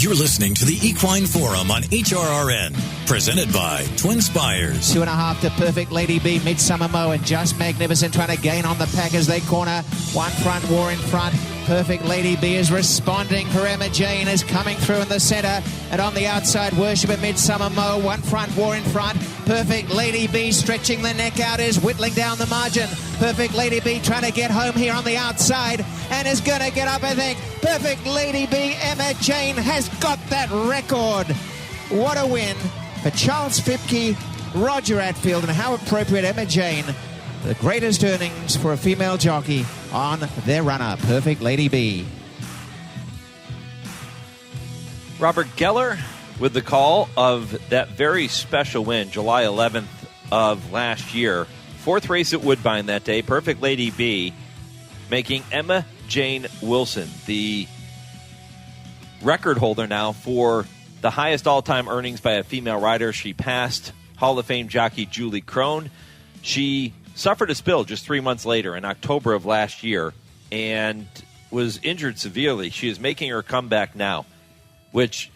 You're listening to the Equine Forum on HRRN, presented by Twin Spires. 2.5 to Perfect Lady B, Midsummer Mo, and Just Magnificent trying to gain on the pack as they corner. One front, War in front. Perfect Lady B is responding for Emma-Jayne, is coming through in the centre. And on the outside, Worship at Midsummer Mo. One front, War in front. Perfect Lady B stretching the neck out, is whittling down the margin. Perfect Lady B trying to get home here on the outside and is going to get up, I think. Perfect Lady B, Emma-Jayne has got that record. What a win for Charles Fipke, Roger Atfield, and how appropriate Emma-Jayne. The greatest earnings for a female jockey on their runner, Perfect Lady B. Robert Geller with the call of that very special win, July 11th of last year. Fourth race at Woodbine that day, Perfect Lady B making Emma-Jayne Wilson the record holder now for the highest all-time earnings by a female rider. She passed Hall of Fame jockey Julie Crone. She suffered a spill just 3 months later in October of last year and was injured severely. She is making her comeback now, which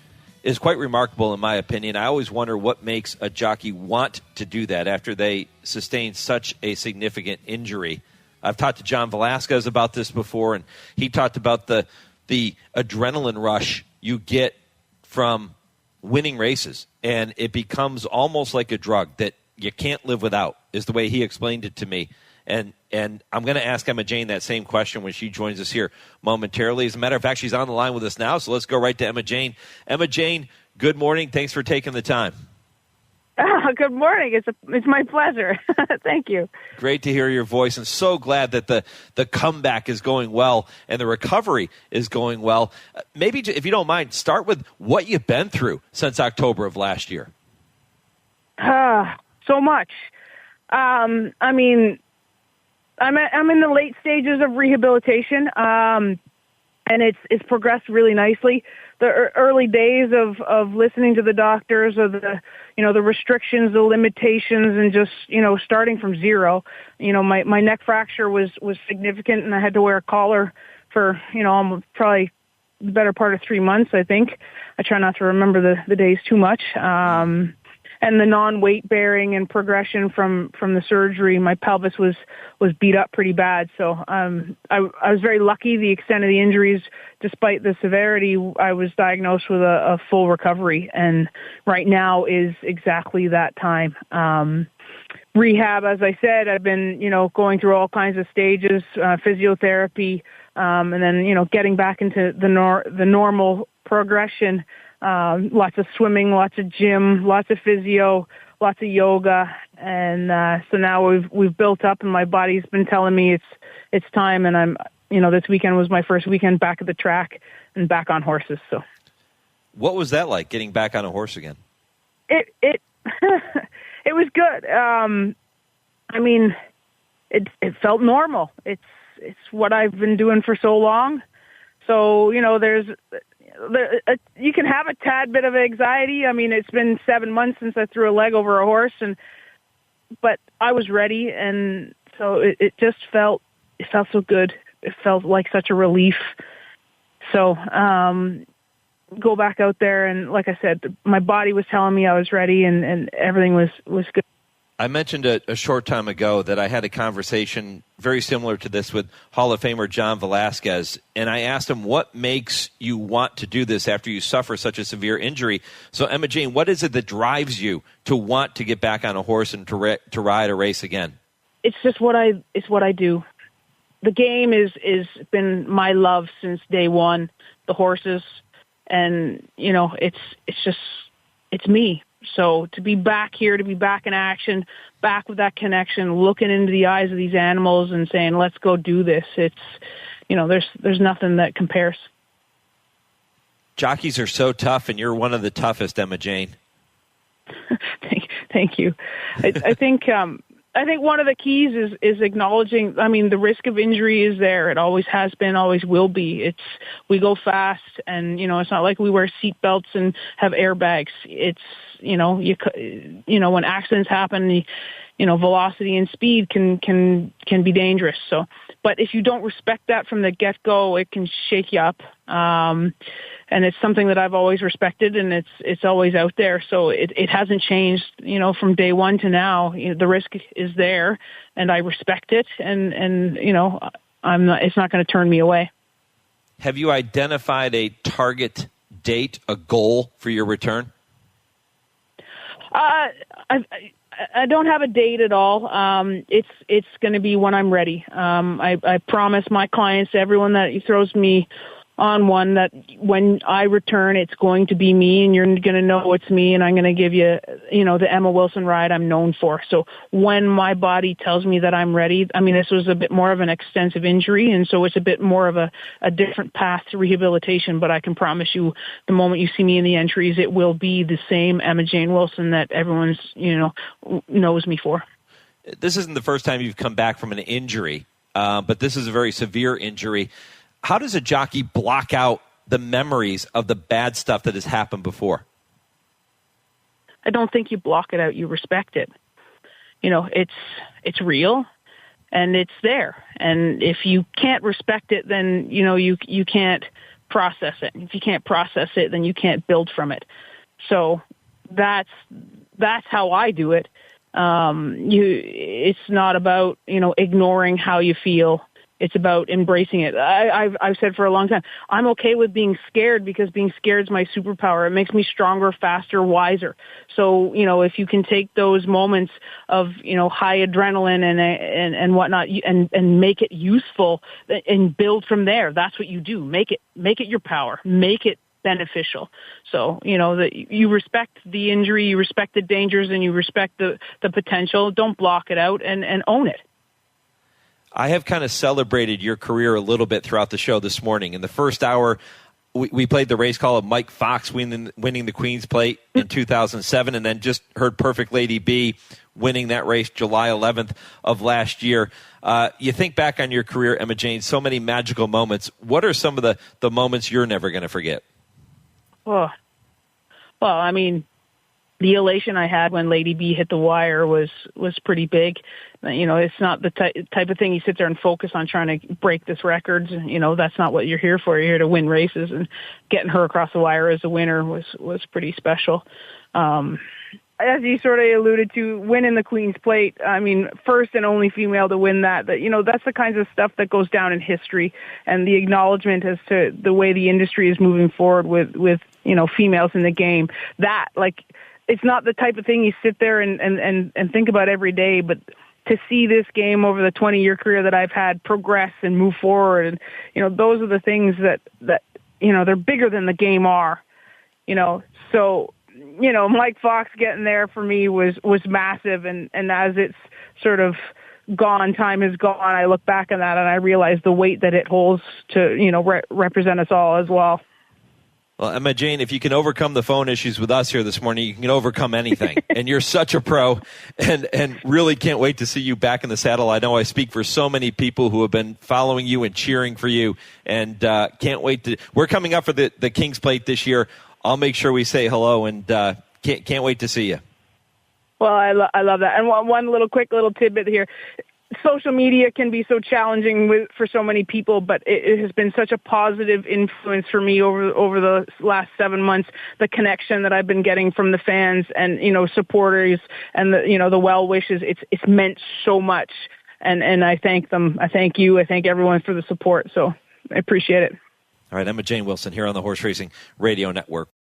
is quite remarkable in my opinion. I always wonder what makes a jockey want to do that after they sustain such a significant injury. I've talked to John Velasquez about this before, and he talked about the adrenaline rush you get from winning races, and it becomes almost like a drug that you can't live without, is the way he explained it to me. And I'm going to ask Emma-Jayne that same question when she joins us here momentarily. As a matter of fact, she's on the line with us now, so let's go right to Emma-Jayne. Emma-Jayne, good morning. Thanks for taking the time. Good morning. It's my pleasure. Thank you. Great to hear your voice, and so glad that the comeback is going well and the recovery is going well. Maybe, if you don't mind, start with what you've been through since October of last year. So much. I mean, I'm in the late stages of rehabilitation, and it's progressed really nicely. The early days of listening to the doctors, of the restrictions, the limitations, and just starting from zero. My neck fracture was significant, and I had to wear a collar for almost probably the better part of 3 months. I think I try not to remember the days too much. And the non-weight bearing and progression from the surgery, my pelvis was beat up pretty bad. So I was very lucky. The extent of the injuries, despite the severity, I was diagnosed with a full recovery, and right now is exactly that time. Rehab, as I said, I've been going through all kinds of stages, physiotherapy, and then getting back into the normal progression. Lots of swimming, lots of gym, lots of physio, lots of yoga, and so now we've built up, and my body's been telling me it's time. And I'm this weekend was my first weekend back at the track and back on horses. So, what was that like, getting back on a horse again? It it was good. I mean, it felt normal. It's what I've been doing for so long. So you can have a tad bit of anxiety. I mean, it's been 7 months since I threw a leg over a horse, but I was ready, and so it just felt so good. It felt like such a relief. So go back out there, and like I said, my body was telling me I was ready, and everything was good. I mentioned a short time ago that I had a conversation very similar to this with Hall of Famer John Velasquez, and I asked him, what makes you want to do this after you suffer such a severe injury? So, Emma-Jayne, what is it that drives you to want to get back on a horse and to ride a race again? It's just what I do. The game is been my love since day one. The horses, and it's me. So to be back here, to be back in action, back with that connection, looking into the eyes of these animals and saying, let's go do this. It's, there's nothing that compares. Jockeys are so tough, and you're one of the toughest, Emma-Jayne. Thank you. I think one of the keys is acknowledging, the risk of injury is there. It always has been, always will be. We go fast, and, it's not like we wear seatbelts and have airbags. It's, when accidents happen, velocity and speed can be dangerous. So But if you don't respect that from the get-go, it can shake you up. And it's something that I've always respected, and it's always out there. So it hasn't changed, from day one to now. The risk is there, and I respect it, and it's not going to turn me away. Have you identified a target date, a goal for your return? I don't have a date at all. It's going to be when I'm ready. I promise my clients, everyone that throws me on one, that when I return, it's going to be me, and you're going to know it's me, and I'm going to give you, the Emma Wilson ride I'm known for. So when my body tells me that I'm ready, this was a bit more of an extensive injury, and so it's a bit more of a different path to rehabilitation, but I can promise you the moment you see me in the entries, it will be the same Emma-Jayne Wilson that everyone's, knows me for. This isn't the first time you've come back from an injury, but this is a very severe injury. How does a jockey block out the memories of the bad stuff that has happened before? I don't think you block it out. You respect it. It's real, and it's there. And if you can't respect it, then, you can't process it. If you can't process it, then you can't build from it. So that's how I do it. It's not about, ignoring how you feel. It's about embracing it. I've said for a long time, I'm okay with being scared, because being scared is my superpower. It makes me stronger, faster, wiser. So, if you can take those moments of, high adrenaline and whatnot, and make it useful and build from there, that's what you do. Make it your power. Make it beneficial. So, you respect the injury, you respect the dangers, and you respect the potential. Don't block it out, and own it. I have kind of celebrated your career a little bit throughout the show this morning. In the first hour, we played the race call of Mike Fox winning the Queen's Plate in 2007, and then just heard Perfect Lady B winning that race July 11th of last year. You think back on your career, Emma-Jayne, so many magical moments. What are some of the moments you're never going to forget? Oh, well, the elation I had when Lady B hit the wire was pretty big. It's not the type of thing you sit there and focus on trying to break this record. That's not what you're here for. You're here to win races, and getting her across the wire as a winner was pretty special. As you sort of alluded to, winning the Queen's Plate, first and only female to win that's the kinds of stuff that goes down in history, and the acknowledgement as to the way the industry is moving forward with females in the game. It's not the type of thing you sit there and think about every day, but to see this game over the 20-year career that I've had progress and move forward, and, those are the things that they're bigger than the game are, So, Mike Fox getting there for me was massive, and as it's sort of gone, time is gone, I look back on that and I realize the weight that it holds to, represent us all as well. Well, Emma-Jayne, if you can overcome the phone issues with us here this morning, you can overcome anything. And you're such a pro, and really can't wait to see you back in the saddle. I know I speak for so many people who have been following you and cheering for you, and can't wait to. We're coming up for the King's Plate this year. I'll make sure we say hello, and can't wait to see you. Well, I love that. And one quick little tidbit here. Social media can be so challenging for so many people, but it has been such a positive influence for me over the last 7 months. The connection that I've been getting from the fans and supporters and the well wishes, it's meant so much. And I thank them. I thank you. I thank everyone for the support. So I appreciate it. All right, Emma-Jayne Wilson here on the Horse Racing Radio Network.